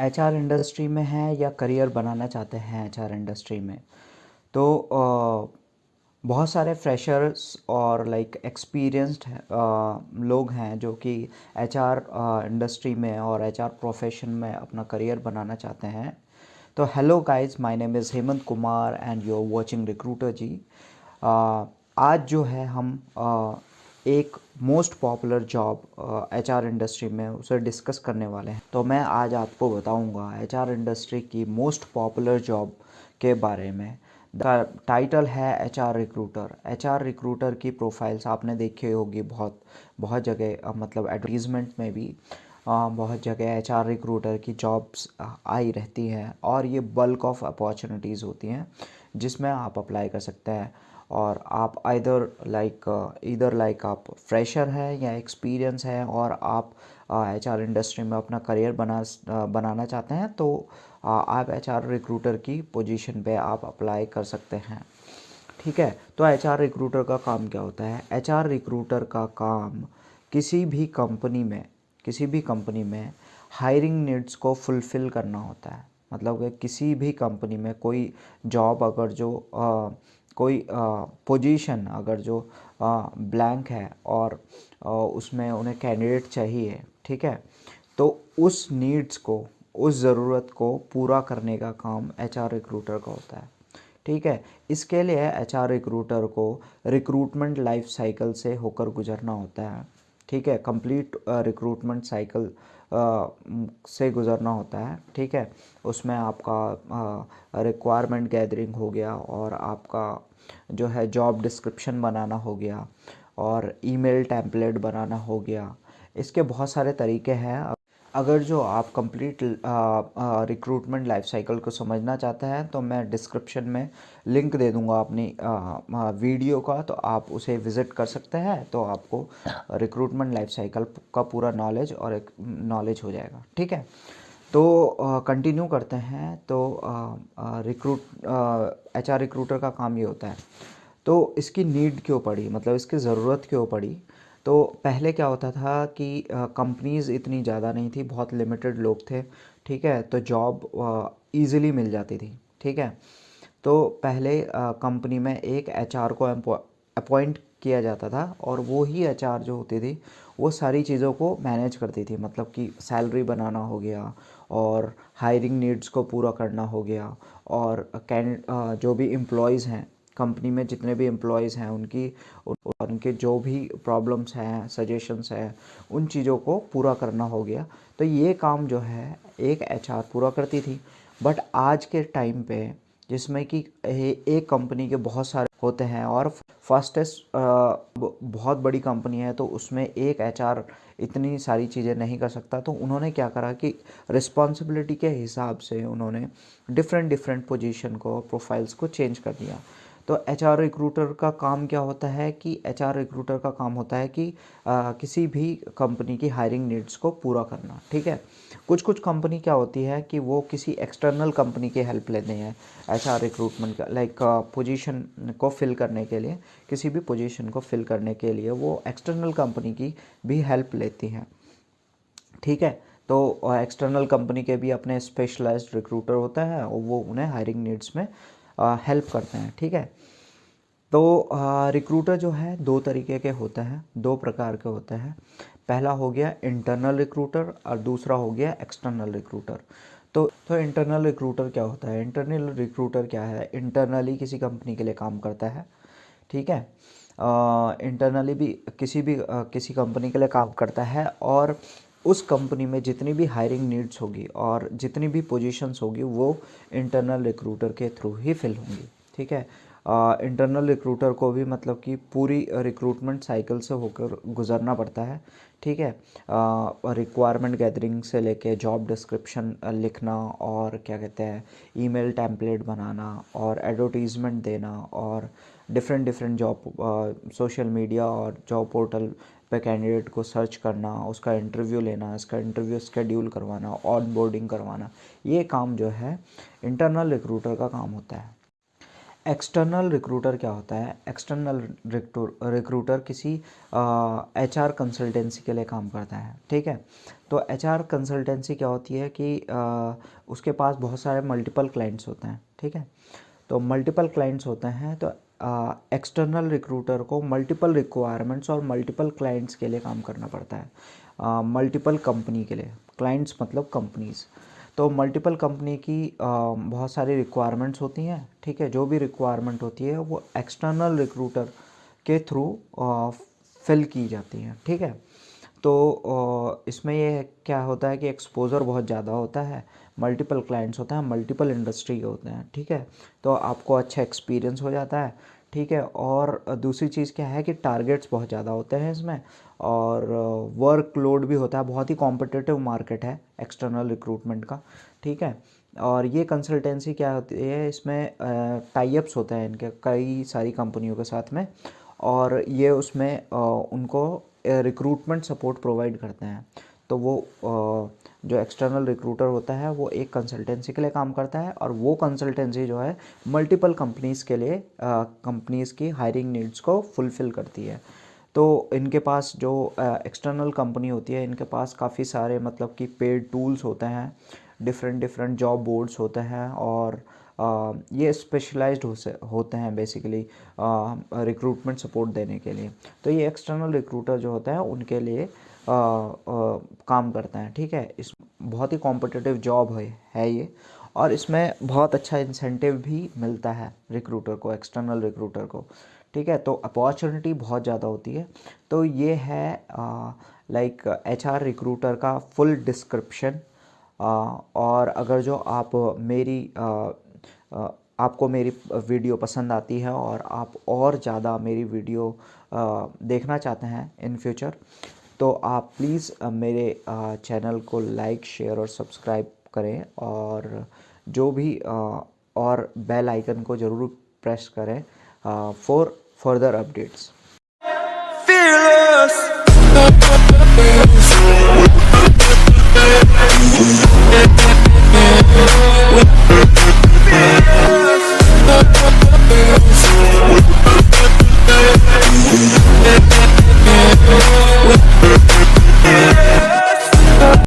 HR industry में हैं या करियर बनाना चाहते हैं एचआर इंडस्ट्री में, तो बहुत सारे फ्रेशर्स और लाइक एक्सपीरियंस्ड लोग हैं जो कि एचआर इंडस्ट्री में और एचआर प्रोफेशन में अपना करियर बनाना चाहते हैं। तो hello guys, my name is Hemant Kumar and you are watching recruiter ji. आज जो है हम एक most popular job HR industry में उसे डिस्कस करने वाले हैं। तो मैं आज आपको बताऊंगा एचआर इंडस्ट्री की मोस्ट पॉपुलर जॉब के बारे में। टाइटल है एचआर रिक्रूटर। एचआर रिक्रूटर की प्रोफाइल्स आपने देखी होगी बहुत बहुत जगह, मतलब एडवर्टीज़मेंट में भी बहुत जगह एचआर रिक्रूटर की जॉब्स आई रहती हैं और ये बल्क ऑफ अपॉर्चुनिटीज़ होती हैं जिसमें आप अप्लाई कर सकते हैं। और आप इधर लाइक आप फ्रेशर हैं या एक्सपीरियंस है और आप एचआर इंडस्ट्री में अपना करियर बनाना चाहते हैं, तो आप एचआर रिक्रूटर की पोजीशन पे आप अप्लाई कर सकते हैं। ठीक है, तो एचआर रिक्रूटर का काम क्या होता है? एचआर रिक्रूटर का काम किसी भी कंपनी में हायरिंग नीड्स को फुलफ़िल करना होता है। मतलब कि किसी भी कंपनी में कोई जॉब अगर जो कोई पोजीशन अगर जो ब्लैंक है और उसमें उन्हें कैंडिडेट चाहिए, ठीक है, तो उस नीड्स को, उस ज़रूरत को पूरा करने का काम एचआर रिक्रूटर का होता है। ठीक है, इसके लिए एचआर रिक्रूटर को रिक्रूटमेंट लाइफ साइकिल से होकर गुजरना होता है। ठीक है, कंप्लीट रिक्रूटमेंट साइकिल से गुजरना होता है। ठीक है, उसमें आपका रिक्वायरमेंट गैदरिंग हो गया और आपका जो है जॉब डिस्क्रिप्शन बनाना हो गया और ईमेल टेम्पलेट बनाना हो गया। इसके बहुत सारे तरीके हैं। अगर जो आप कंप्लीट रिक्रूटमेंट लाइफ साइकिल को समझना चाहते हैं तो मैं डिस्क्रिप्शन में लिंक दे दूंगा अपनी वीडियो का, तो आप उसे विज़िट कर सकते हैं। तो आपको रिक्रूटमेंट लाइफ साइकिल का पूरा नॉलेज और एक नॉलेज हो जाएगा। ठीक है, तो कंटिन्यू करते हैं। तो एचआर रिक्रूटर का काम ये होता है। तो इसकी नीड क्यों पड़ी, मतलब इसकी ज़रूरत क्यों पड़ी? तो पहले क्या होता था कि कंपनीज़ इतनी ज़्यादा नहीं थी, बहुत लिमिटेड लोग थे। ठीक है, तो जॉब ईज़िली मिल जाती थी। ठीक है, तो पहले कंपनी में एक एचआर को अपॉइंट किया जाता था और वो ही एचआर जो होती थी वो सारी चीज़ों को मैनेज करती थी। मतलब कि सैलरी बनाना हो गया और हायरिंग नीड्स को पूरा करना हो गया और जो भी एम्प्लॉयज़ हैं कंपनी में, जितने भी एम्प्लॉयज़ हैं उनके जो भी प्रॉब्लम्स हैं, सजेशंस हैं, उन चीज़ों को पूरा करना हो गया। तो ये काम जो है एक एचआर पूरा करती थी। बट आज के टाइम पे जिसमें कि एक कंपनी के बहुत सारे होते हैं और फास्टेस्ट बहुत बड़ी कंपनी है, तो उसमें एक एचआर इतनी सारी चीज़ें नहीं कर सकता। तो उन्होंने क्या करा कि रिस्पॉन्सिबिलिटी के हिसाब से उन्होंने डिफरेंट डिफरेंट पोजीशन को, प्रोफाइल्स को चेंज कर दिया। तो एचआर रिक्रूटर का काम क्या होता है कि एचआर रिक्रूटर का काम होता है कि किसी भी कंपनी की हायरिंग नीड्स को पूरा करना। ठीक है, कुछ कुछ कंपनी क्या होती है कि वो किसी एक्सटर्नल कंपनी की हेल्प लेते हैं एचआर रिक्रूटमेंट का, लाइक पोजीशन को फिल करने के लिए, किसी भी पोजीशन को फिल करने के लिए वो एक्सटर्नल कंपनी की भी हेल्प लेती हैं। ठीक है, तो एक्सटर्नल कंपनी के भी अपने स्पेशलाइज्ड रिक्रूटर होता है और वो उन्हें हायरिंग नीड्स में हेल्प करते हैं। ठीक है, तो रिक्रूटर जो है दो तरीके के होते हैं, दो प्रकार के होते हैं। पहला हो गया इंटरनल रिक्रूटर और दूसरा हो गया एक्सटर्नल रिक्रूटर। तो इंटरनल रिक्रूटर क्या होता है? इंटरनल रिक्रूटर क्या है? इंटरनली किसी कंपनी के लिए काम करता है। ठीक है, इंटरनली भी किसी कंपनी के लिए काम करता है और उस कंपनी में जितनी भी हायरिंग नीड्स होगी और जितनी भी पोजीशंस होगी वो इंटरनल रिक्रूटर के थ्रू ही फिल होंगी। ठीक है, इंटरनल रिक्रूटर को भी मतलब कि पूरी रिक्रूटमेंट साइकिल से होकर गुजरना पड़ता है। ठीक है, रिक्वायरमेंट गैदरिंग से लेके जॉब डिस्क्रिप्शन लिखना और क्या कहते हैं ईमेल टेम्पलेट बनाना और एडवर्टीज़मेंट देना और different different job social media और जॉब पोर्टल पे कैंडिडेट को सर्च करना, उसका इंटरव्यू लेना, इसका इंटरव्यू स्केड्यूल करवाना, ऑन बोर्डिंग करवाना, ये काम जो है इंटरनल रिक्रूटर का काम होता है। एक्सटर्नल रिक्रूटर क्या होता है? एक्सटर्नल रिक्रूटर किसी एचआर कंसल्टेंसी के लिए काम करता है, ठीक है। तो एचआर कंसल्टेंसी क्या होती है कि उसके पास बहुत सारे मल्टीपल क्लाइंट्स होते हैं, ठीक है। तो मल्टीपल क्लाइंट्स होते हैं, तो एक्सटर्नल रिक्रूटर को मल्टीपल रिक्वायरमेंट्स और मल्टीपल क्लाइंट्स के लिए काम करना पड़ता है, मल्टीपल कंपनी के लिए। क्लाइंट्स मतलब कंपनीज़। तो मल्टीपल कंपनी की बहुत सारी रिक्वायरमेंट्स होती हैं, ठीक है। जो भी रिक्वायरमेंट होती है वो एक्सटर्नल रिक्रूटर के थ्रू फिल की जाती हैं, ठीक है। तो इसमें ये क्या होता है कि एक्सपोज़र बहुत ज़्यादा होता है, मल्टीपल क्लाइंट्स होते हैं, मल्टीपल इंडस्ट्री के होते हैं, ठीक है। तो आपको अच्छा एक्सपीरियंस हो जाता है, ठीक है। और दूसरी चीज़ क्या है कि टारगेट्स बहुत ज़्यादा होते हैं इसमें, और वर्कलोड भी होता है। बहुत ही कॉम्पिटिटिव मार्केट है एक्सटर्नल रिक्रूटमेंट का, ठीक है। और ये कंसल्टेंसी क्या होती है, इसमें टाई अप्स होते हैं इनके कई सारी कंपनियों के साथ में, और ये उसमें उनको रिक्रूटमेंट सपोर्ट प्रोवाइड करते हैं। तो वो जो एक्सटर्नल रिक्रूटर होता है वो एक कंसल्टेंसी के लिए काम करता है, और वो कंसल्टेंसी जो है मल्टीपल कंपनीज़ के लिए कंपनीज़ की हायरिंग नीड्स को फुलफ़िल करती है। तो इनके पास जो एक्सटर्नल कंपनी होती है, इनके पास काफ़ी सारे मतलब कि पेड टूल्स होते हैं, डिफरेंट डिफरेंट जॉब बोर्ड्स होते हैं, और ये स्पेशलाइज्ड होते हैं बेसिकली रिक्रूटमेंट सपोर्ट देने के लिए। तो ये एक्सटर्नल रिक्रूटर जो होता है उनके लिए काम करता है, ठीक है। इस बहुत ही कॉम्पिटिटिव जॉब है ये, और इसमें बहुत अच्छा इंसेंटिव भी मिलता है रिक्रूटर को, एक्सटर्नल रिक्रूटर को, ठीक है। तो अपॉर्चुनिटी बहुत ज़्यादा होती है। तो ये है लाइक एचआर रिक्रूटर का फुल डिस्क्रिप्शन। और अगर जो आप आपको मेरी वीडियो पसंद आती है और आप और ज़्यादा मेरी वीडियो देखना चाहते हैं इन फ्यूचर, तो आप प्लीज़ मेरे चैनल को लाइक, शेयर और सब्सक्राइब करें, और जो भी और बेल आइकन को ज़रूर प्रेस करें फॉर फर्दर अपडेट्स। Fearless.